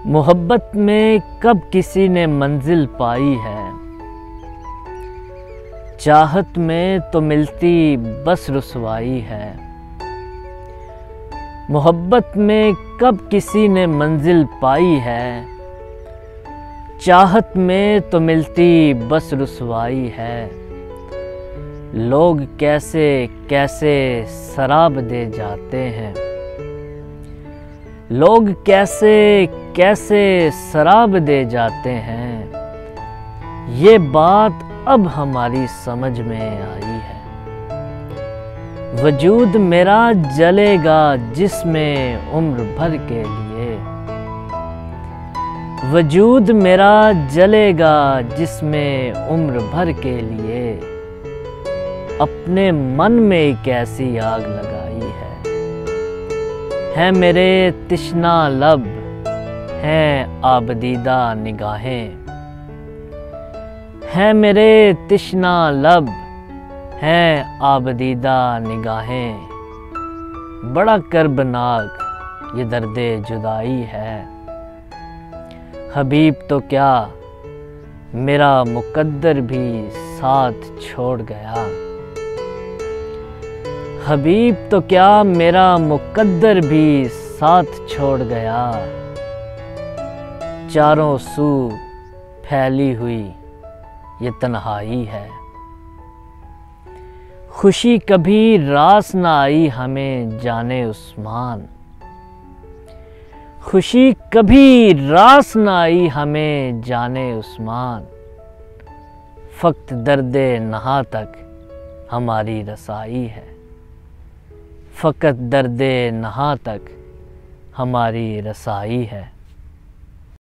मोहब्बत में कब किसी ने मंजिल पाई है, चाहत में तो मिलती बस रुसवाई है। मोहब्बत में कब किसी ने मंजिल पाई है, चाहत में तो मिलती बस रुसवाई है। लोग कैसे कैसे शराब दे जाते हैं, लोग कैसे कैसे शराब दे जाते हैं। ये बात अब हमारी समझ में आई है। वजूद मेरा जलेगा जिसमें उम्र भर के लिए, वजूद मेरा जलेगा जिसमें उम्र भर के लिए। अपने मन में एक ऐसी आग लगाई है मेरे तिश्ना लब, हैं आबदीदा निगाहें। हैं मेरे तिश्ना लब, हैं आबदीदा निगाहें। बड़ा कर्बनाक ये दर्दे जुदाई है। हबीब तो क्या मेरा मुकद्दर भी साथ छोड़ गया, हबीब तो क्या मेरा मुकद्दर भी साथ छोड़ गया। चारों सू फैली हुई ये तन्हाई है। खुशी कभी रास ना आई हमें जाने उस्मान, खुशी कभी रास ना आई हमें जाने उस्मान। फक्त दर्दे नहा तक हमारी रसाई है, फ़कत दर्दे नहा तक हमारी रसाई है।